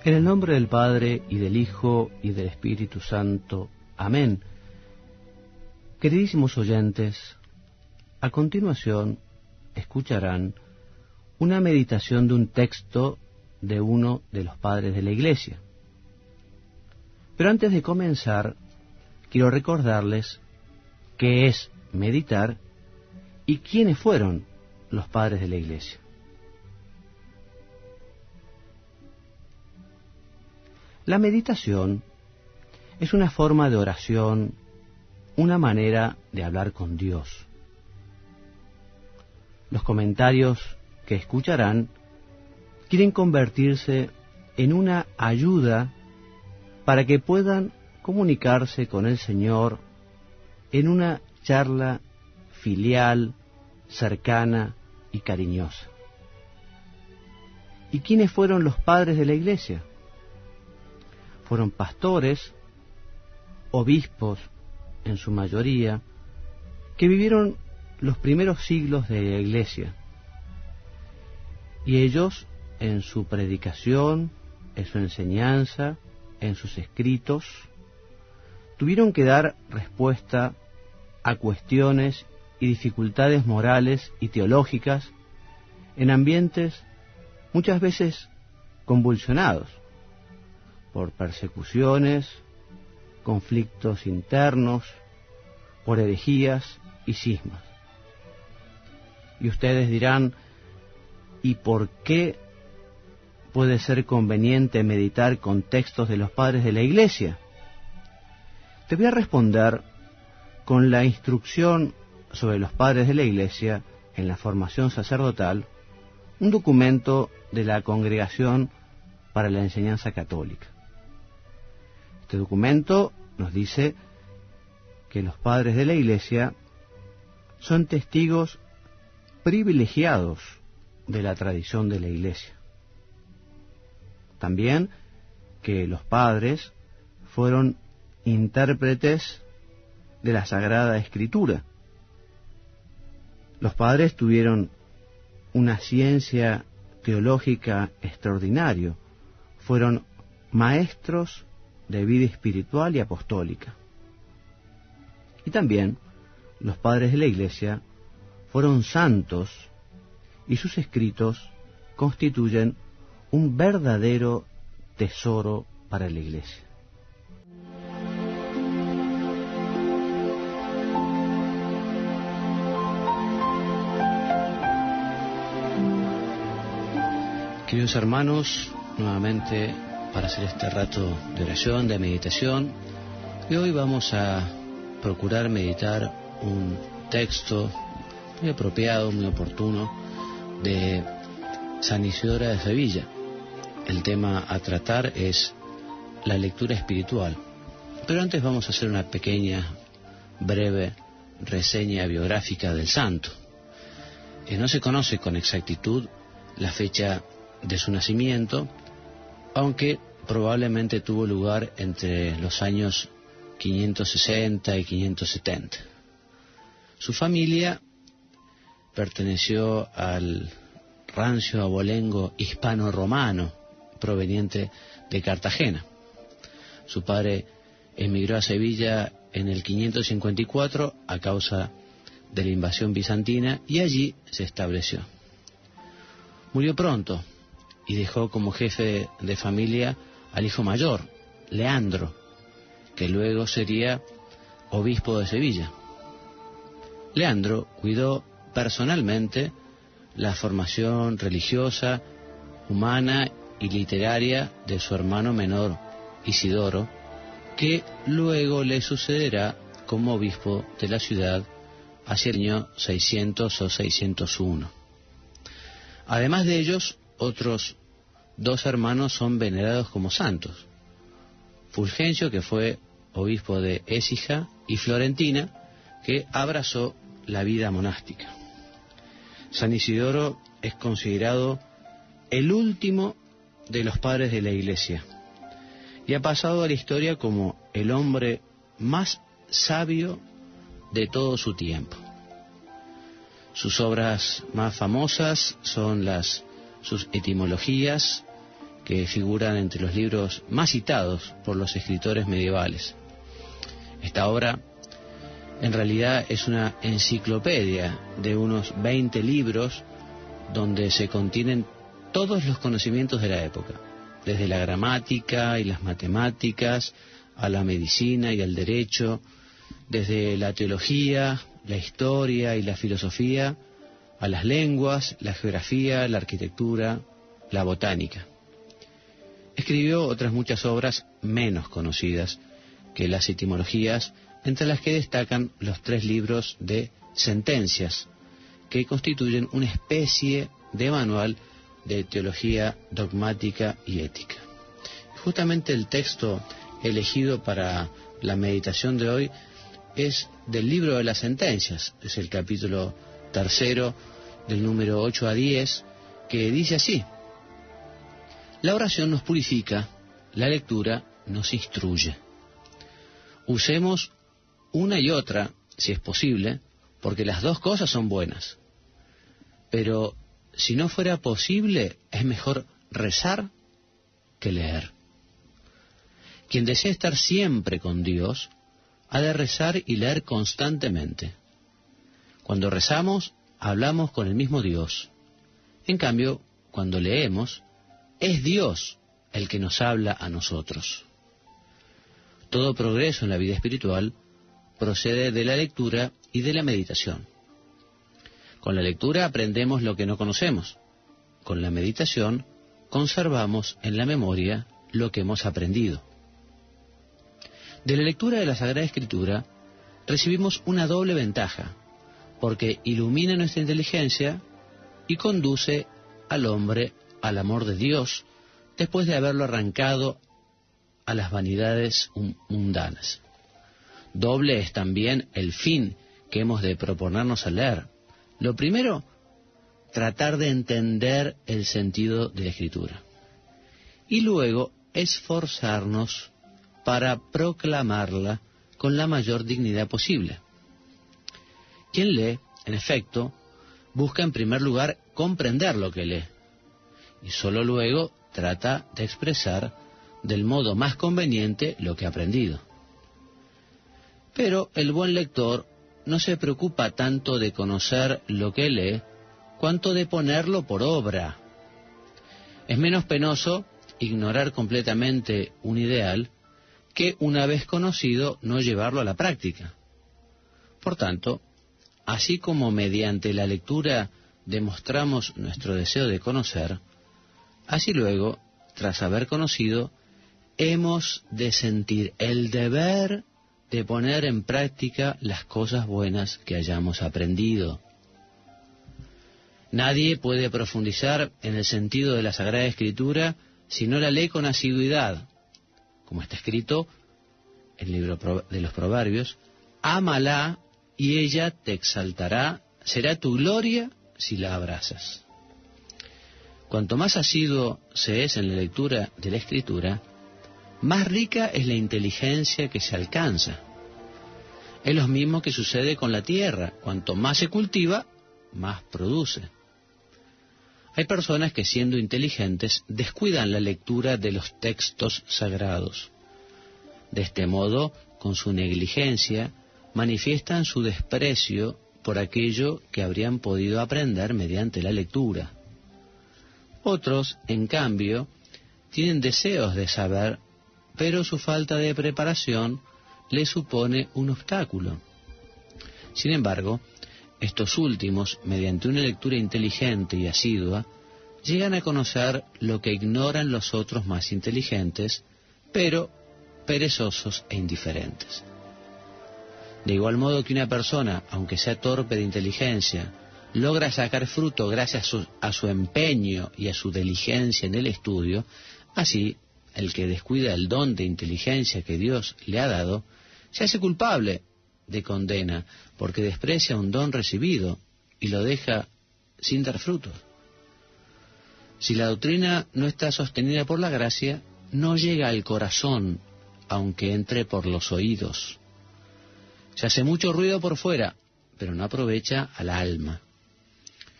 En el nombre del Padre, y del Hijo, y del Espíritu Santo. Amén. Queridísimos oyentes, a continuación escucharán una meditación de un texto de uno de los padres de la Iglesia. Pero antes de comenzar, quiero recordarles qué es meditar y quiénes fueron los padres de la Iglesia. La meditación es una forma de oración, una manera de hablar con Dios. Los comentarios que escucharán quieren convertirse en una ayuda para que puedan comunicarse con el Señor en una charla filial, cercana y cariñosa. ¿Y quiénes fueron los padres de la Iglesia? Fueron pastores, obispos en su mayoría, que vivieron los primeros siglos de la Iglesia. Y ellos, en su predicación, en su enseñanza, en sus escritos, tuvieron que dar respuesta a cuestiones y dificultades morales y teológicas en ambientes muchas veces convulsionados por persecuciones, conflictos internos, por herejías y cismas. Y ustedes dirán, ¿y por qué puede ser conveniente meditar con textos de los padres de la Iglesia? Te voy a responder con la instrucción sobre los padres de la Iglesia en la formación sacerdotal, un documento de la Congregación para la Enseñanza Católica. Este documento nos dice que los padres de la Iglesia son testigos privilegiados de la tradición de la Iglesia. También que los padres fueron intérpretes de la Sagrada Escritura. Los padres tuvieron una ciencia teológica extraordinaria, fueron maestros de vida espiritual y apostólica. Y también los padres de la Iglesia fueron santos y sus escritos constituyen un verdadero tesoro para la Iglesia. Queridos hermanos, nuevamente para hacer este rato de oración, de meditación, y hoy vamos a procurar meditar un texto muy apropiado, muy oportuno, de San Isidoro de Sevilla. El tema a tratar es la lectura espiritual. Pero antes vamos a hacer una pequeña, breve reseña biográfica del santo. No se conoce con exactitud la fecha de su nacimiento, aunque probablemente tuvo lugar entre los años 560 y 570. Su familia perteneció al rancio abolengo hispano-romano proveniente de Cartagena. Su padre emigró a Sevilla en el 554 a causa de la invasión bizantina y allí se estableció. Murió pronto y dejó como jefe de familia al hijo mayor, Leandro, que luego sería obispo de Sevilla. Leandro cuidó personalmente la formación religiosa, humana y literaria de su hermano menor, Isidoro, que luego le sucederá como obispo de la ciudad hacia el año 600 o 601. Además de ellos, otros dos hermanos son venerados como santos: Fulgencio, que fue obispo de Écija, y Florentina, que abrazó la vida monástica. San Isidoro es considerado el último de los padres de la Iglesia y ha pasado a la historia como el hombre más sabio de todo su tiempo. Sus obras más famosas son sus etimologías, que figuran entre los libros más citados por los escritores medievales. Esta obra en realidad es una enciclopedia de unos 20 libros donde se contienen todos los conocimientos de la época, desde la gramática y las matemáticas a la medicina y al derecho, desde la teología, la historia y la filosofía, a las lenguas, la geografía, la arquitectura, la botánica. Escribió otras muchas obras menos conocidas que las etimologías, entre las que destacan los 3 libros de sentencias, que constituyen una especie de manual de teología dogmática y ética. Justamente el texto elegido para la meditación de hoy es del libro de las sentencias, es el capítulo 3 del número 8 a 10, que dice así: la oración nos purifica, la lectura nos instruye. Usemos una y otra, si es posible, porque las dos cosas son buenas. Pero si no fuera posible, es mejor rezar que leer. Quien desea estar siempre con Dios, ha de rezar y leer constantemente. Cuando rezamos, hablamos con el mismo Dios. En cambio, cuando leemos, es Dios el que nos habla a nosotros. Todo progreso en la vida espiritual procede de la lectura y de la meditación. Con la lectura aprendemos lo que no conocemos. Con la meditación conservamos en la memoria lo que hemos aprendido. De la lectura de la Sagrada Escritura recibimos una doble ventaja, porque ilumina nuestra inteligencia y conduce al hombre al amor de Dios después de haberlo arrancado a las vanidades mundanas. Doble es también el fin que hemos de proponernos al leer. Lo primero, tratar de entender el sentido de la Escritura. Y luego, esforzarnos para proclamarla con la mayor dignidad posible. Quien lee, en efecto, busca en primer lugar comprender lo que lee, y sólo luego trata de expresar del modo más conveniente lo que ha aprendido. Pero el buen lector no se preocupa tanto de conocer lo que lee, cuanto de ponerlo por obra. Es menos penoso ignorar completamente un ideal que, una vez conocido, no llevarlo a la práctica. Por tanto, así como mediante la lectura demostramos nuestro deseo de conocer, así luego, tras haber conocido, hemos de sentir el deber de poner en práctica las cosas buenas que hayamos aprendido. Nadie puede profundizar en el sentido de la Sagrada Escritura si no la lee con asiduidad. Como está escrito en el libro de los Proverbios, ámala y ella te exaltará, será tu gloria si la abrazas. Cuanto más asiduo se es en la lectura de la Escritura, más rica es la inteligencia que se alcanza. Es lo mismo que sucede con la tierra. Cuanto más se cultiva, más produce. Hay personas que, siendo inteligentes, descuidan la lectura de los textos sagrados. De este modo, con su negligencia, manifiestan su desprecio por aquello que habrían podido aprender mediante la lectura. Otros, en cambio, tienen deseos de saber, pero su falta de preparación les supone un obstáculo. Sin embargo, estos últimos, mediante una lectura inteligente y asidua, llegan a conocer lo que ignoran los otros más inteligentes, pero perezosos e indiferentes. De igual modo que una persona, aunque sea torpe de inteligencia, logra sacar fruto gracias a su empeño y a su diligencia en el estudio, así el que descuida el don de inteligencia que Dios le ha dado, se hace culpable de condena, porque desprecia un don recibido y lo deja sin dar frutos. Si la doctrina no está sostenida por la gracia, no llega al corazón, aunque entre por los oídos. Se hace mucho ruido por fuera, pero no aprovecha al alma.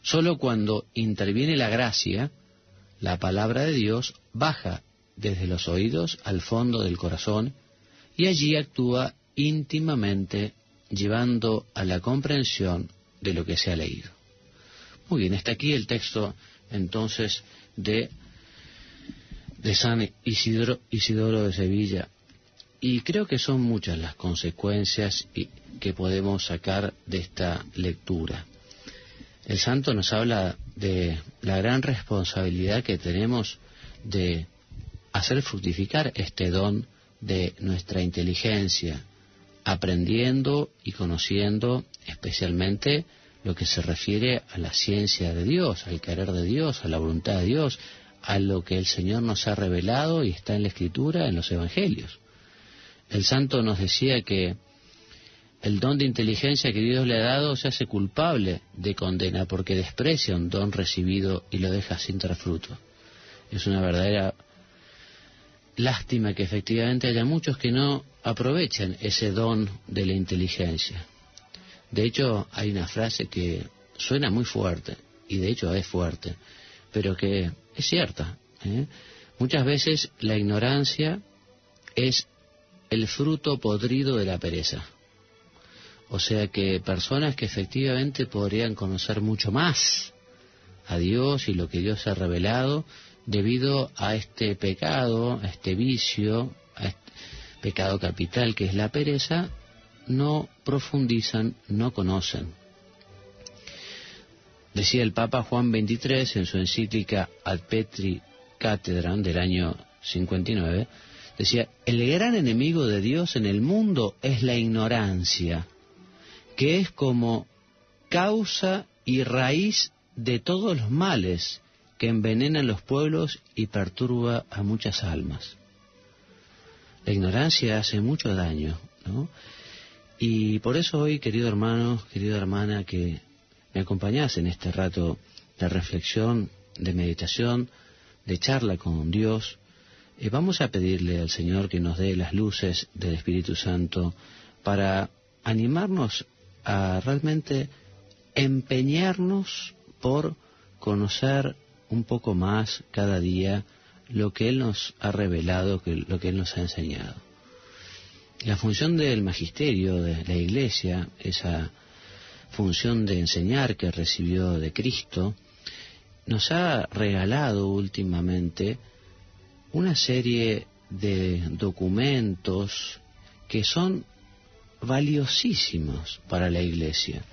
Solo cuando interviene la gracia, la palabra de Dios baja desde los oídos al fondo del corazón y allí actúa íntimamente, llevando a la comprensión de lo que se ha leído. Muy bien, está aquí el texto entonces de San Isidoro de Sevilla. Y creo que son muchas las consecuencias que podemos sacar de esta lectura. El santo nos habla de la gran responsabilidad que tenemos de hacer fructificar este don de nuestra inteligencia, aprendiendo y conociendo especialmente lo que se refiere a la ciencia de Dios, al querer de Dios, a la voluntad de Dios, a lo que el Señor nos ha revelado y está en la Escritura, en los Evangelios. El santo nos decía que el don de inteligencia que Dios le ha dado se hace culpable de condena porque desprecia un don recibido y lo deja sin dar fruto. Es una verdadera lástima que efectivamente haya muchos que no aprovechen ese don de la inteligencia. De hecho, hay una frase que suena muy fuerte, y de hecho es fuerte, pero que es cierta, ¿eh? Muchas veces la ignorancia es el fruto podrido de la pereza. O sea que personas que efectivamente podrían conocer mucho más a Dios y lo que Dios ha revelado, debido a este pecado, a este vicio, a este pecado capital que es la pereza, no profundizan, no conocen. Decía el Papa Juan XXIII en su encíclica Ad Petri Cathedram del año 59, decía: el gran enemigo de Dios en el mundo es la ignorancia, que es como causa y raíz de todos los males que envenenan los pueblos y perturba a muchas almas. La ignorancia hace mucho daño, ¿no? Y por eso hoy, querido hermano, querida hermana, que me acompañás en este rato de reflexión, de meditación, de charla con Dios, vamos a pedirle al Señor que nos dé las luces del Espíritu Santo para animarnos a realmente empeñarnos por conocer un poco más cada día lo que Él nos ha revelado, lo que Él nos ha enseñado. La función del magisterio de la Iglesia, esa función de enseñar que recibió de Cristo, nos ha regalado últimamente una serie de documentos que son valiosísimos para la Iglesia.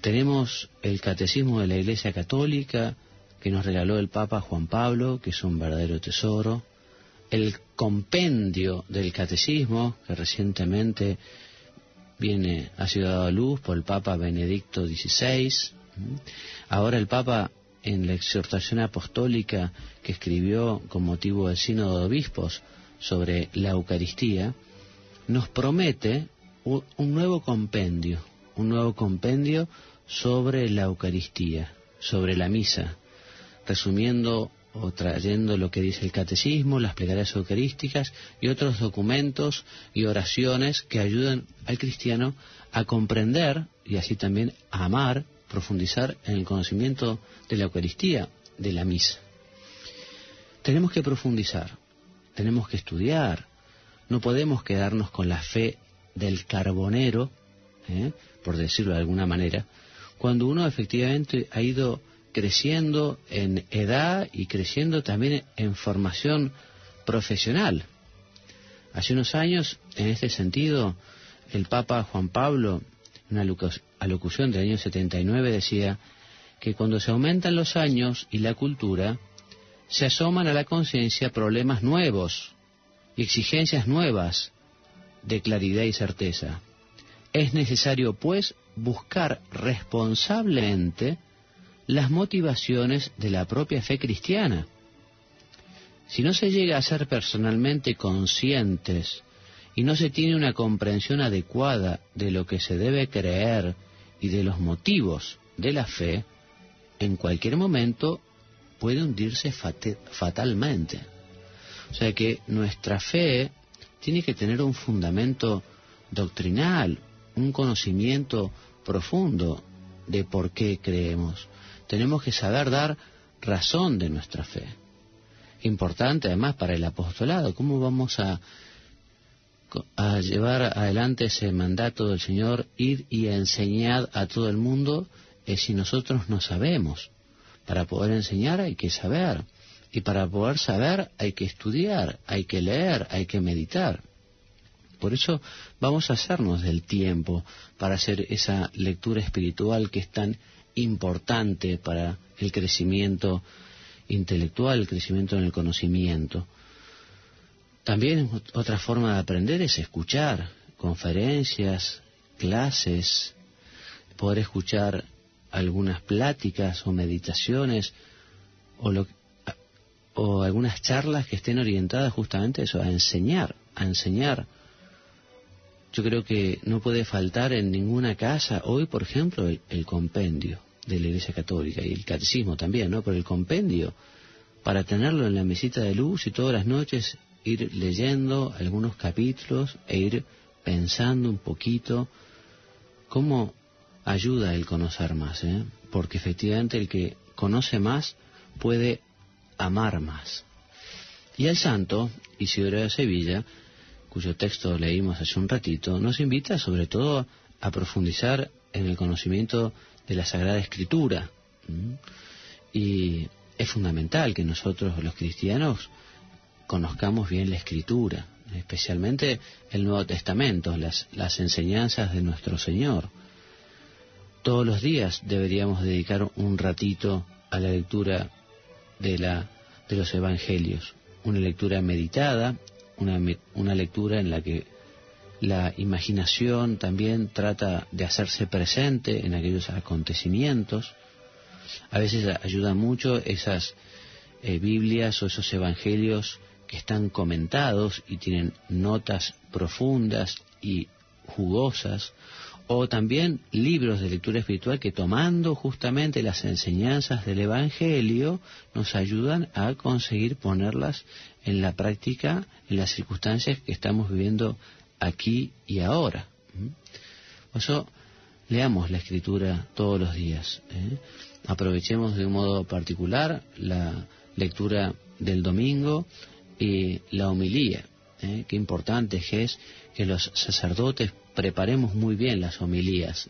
Tenemos el Catecismo de la Iglesia Católica, que nos regaló el Papa Juan Pablo, que es un verdadero tesoro. El compendio del Catecismo, que recientemente ha sido dado a luz por el Papa Benedicto XVI. Ahora el Papa, en la exhortación apostólica que escribió con motivo del Sínodo de Obispos sobre la Eucaristía, nos promete un nuevo compendio sobre la Eucaristía, sobre la misa, resumiendo o trayendo lo que dice el Catecismo, las plegarias eucarísticas y otros documentos y oraciones que ayudan al cristiano a comprender y así también a amar, profundizar en el conocimiento de la Eucaristía, de la misa. Tenemos que profundizar, tenemos que estudiar, no podemos quedarnos con la fe del carbonero, por decirlo de alguna manera, cuando uno efectivamente ha ido creciendo en edad y creciendo también en formación profesional. Hace unos años, en este sentido, el Papa Juan Pablo, en una alocución del año 79, decía que cuando se aumentan los años y la cultura, se asoman a la conciencia problemas nuevos y exigencias nuevas de claridad y certeza. Es necesario, pues, buscar responsablemente las motivaciones de la propia fe cristiana. Si no se llega a ser personalmente conscientes y no se tiene una comprensión adecuada de lo que se debe creer y de los motivos de la fe, en cualquier momento puede hundirse fatalmente. O sea que nuestra fe tiene que tener un fundamento doctrinal, un conocimiento profundo de por qué creemos. Tenemos que saber dar razón de nuestra fe. Importante además para el apostolado. ¿Cómo vamos a llevar adelante ese mandato del Señor, ir y enseñar a todo el mundo, si nosotros no sabemos? Para poder enseñar hay que saber, y para poder saber hay que estudiar, hay que leer, hay que meditar. Por eso vamos a hacernos del tiempo para hacer esa lectura espiritual que es tan importante para el crecimiento intelectual, el crecimiento en el conocimiento. También otra forma de aprender es escuchar conferencias, clases, poder escuchar algunas pláticas o meditaciones o algunas charlas que estén orientadas justamente a eso, a enseñar. Yo creo que no puede faltar en ninguna casa hoy, por ejemplo, el compendio de la Iglesia Católica y el catecismo también, ¿no? Pero el compendio, para tenerlo en la mesita de luz y todas las noches ir leyendo algunos capítulos e ir pensando un poquito, cómo ayuda el conocer más, porque efectivamente el que conoce más puede amar más. Y el santo Isidoro de Sevilla, cuyo texto leímos hace un ratito, nos invita sobre todo a profundizar en el conocimiento de la Sagrada Escritura. Y es fundamental que nosotros los cristianos conozcamos bien la Escritura, especialmente el Nuevo Testamento, las enseñanzas de nuestro Señor. Todos los días deberíamos dedicar un ratito a la lectura de los Evangelios, una lectura meditada, una lectura en la que la imaginación también trata de hacerse presente en aquellos acontecimientos. A veces ayuda mucho esas Biblias o esos Evangelios que están comentados y tienen notas profundas y jugosas, o también libros de lectura espiritual que, tomando justamente las enseñanzas del Evangelio, nos ayudan a conseguir ponerlas en la práctica en las circunstancias que estamos viviendo aquí y ahora. Por eso leamos la Escritura todos los días. Aprovechemos de un modo particular la lectura del domingo y la homilía. Qué importante es que los sacerdotes preparemos muy bien las homilías.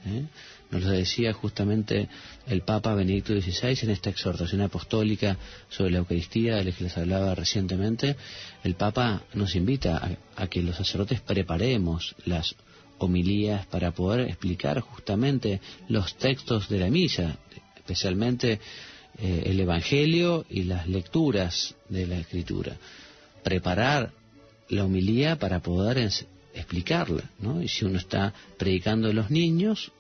Nos lo decía justamente el Papa Benedicto XVI en esta exhortación apostólica sobre la Eucaristía, de la que les hablaba recientemente. El Papa nos invita a que los sacerdotes preparemos las homilías para poder explicar justamente los textos de la misa, especialmente el Evangelio y las lecturas de la Escritura. Preparar la homilía para poder explicarla, ¿no? Y si uno está predicando a los niños,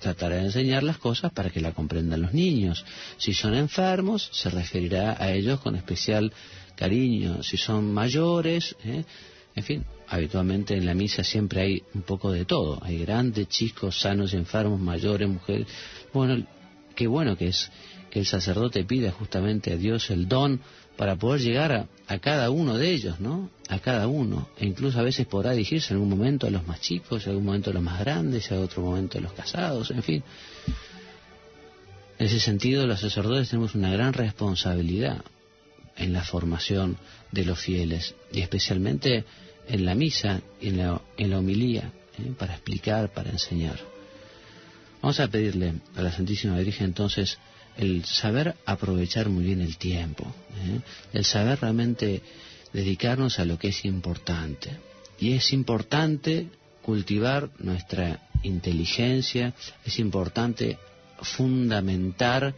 tratará de enseñar las cosas para que la comprendan los niños. Si son enfermos, se referirá a ellos con especial cariño. Si son mayores, en fin, habitualmente en la misa siempre hay un poco de todo. Hay grandes, chicos, sanos, enfermos, mayores, mujeres. Bueno, qué bueno que es que el sacerdote pida justamente a Dios el don para poder llegar a cada uno de ellos, ¿no? A cada uno. E incluso a veces podrá dirigirse en algún momento a los más chicos, en algún momento a los más grandes, en otro momento a los casados, en fin. En ese sentido, los sacerdotes tenemos una gran responsabilidad en la formación de los fieles, y especialmente en la misa y en la homilía, para explicar, para enseñar. Vamos a pedirle a la Santísima Virgen entonces el saber aprovechar muy bien el tiempo, el saber realmente dedicarnos a lo que es importante. Y es importante cultivar nuestra inteligencia, es importante fundamentar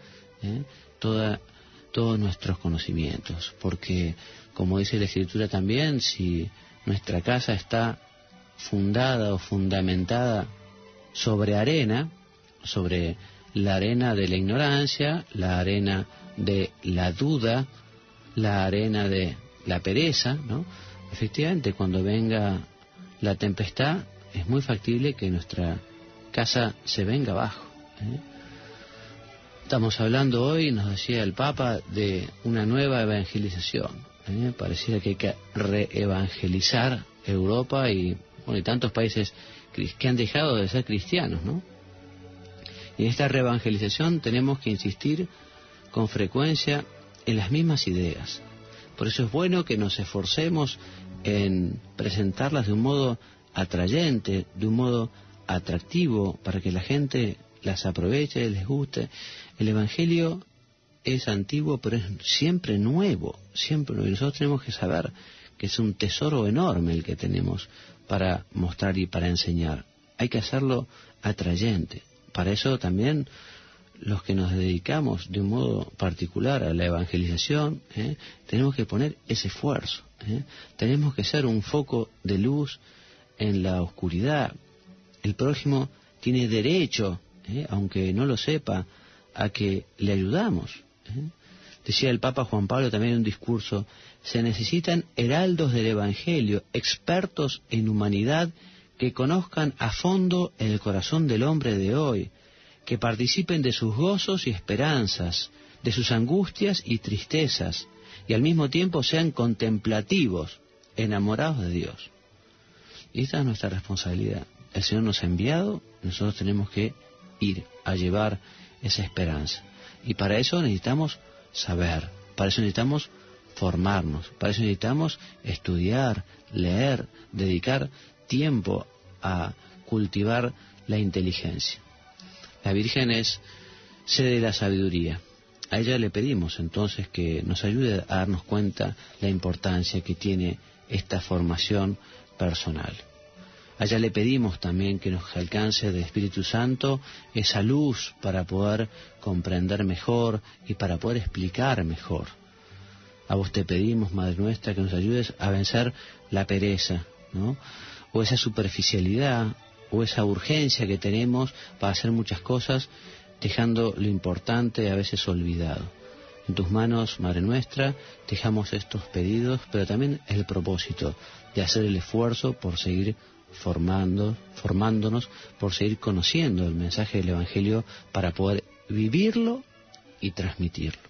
todos nuestros conocimientos, porque, como dice la Escritura también, si nuestra casa está fundada o fundamentada sobre arena, sobre la arena de la ignorancia, la arena de la duda, la arena de la pereza, ¿no? Efectivamente, cuando venga la tempestad, es muy factible que nuestra casa se venga abajo. Estamos hablando hoy, nos decía el Papa, de una nueva evangelización. Pareciera que hay que reevangelizar Europa y tantos países que han dejado de ser cristianos, ¿no? Y en esta reevangelización tenemos que insistir con frecuencia en las mismas ideas. Por eso es bueno que nos esforcemos en presentarlas de un modo atrayente, de un modo atractivo, para que la gente las aproveche, les guste. El Evangelio es antiguo, pero es siempre nuevo, siempre nuevo. Y nosotros tenemos que saber que es un tesoro enorme el que tenemos para mostrar y para enseñar. Hay que hacerlo atrayente. Para eso también los que nos dedicamos de un modo particular a la evangelización, tenemos que poner ese esfuerzo. Tenemos que ser un foco de luz en la oscuridad. El prójimo tiene derecho, aunque no lo sepa, a que le ayudamos. Decía el Papa Juan Pablo también en un discurso: se necesitan heraldos del Evangelio, expertos en humanidad, que conozcan a fondo el corazón del hombre de hoy, que participen de sus gozos y esperanzas, de sus angustias y tristezas, y al mismo tiempo sean contemplativos, enamorados de Dios. Y esta es nuestra responsabilidad. El Señor nos ha enviado, nosotros tenemos que ir a llevar esa esperanza. Y para eso necesitamos saber, para eso necesitamos formarnos, para eso necesitamos estudiar, leer, dedicar tiempo a cultivar la inteligencia. La Virgen es sede de la sabiduría. A ella le pedimos entonces que nos ayude a darnos cuenta la importancia que tiene esta formación personal. A ella le pedimos también que nos alcance del Espíritu Santo esa luz para poder comprender mejor y para poder explicar mejor. A vos te pedimos, Madre nuestra, que nos ayudes a vencer la pereza, ¿no? O esa superficialidad, o esa urgencia que tenemos para hacer muchas cosas, dejando lo importante a veces olvidado. En tus manos, Madre nuestra, dejamos estos pedidos, pero también el propósito de hacer el esfuerzo por seguir formándonos, por seguir conociendo el mensaje del Evangelio para poder vivirlo y transmitirlo.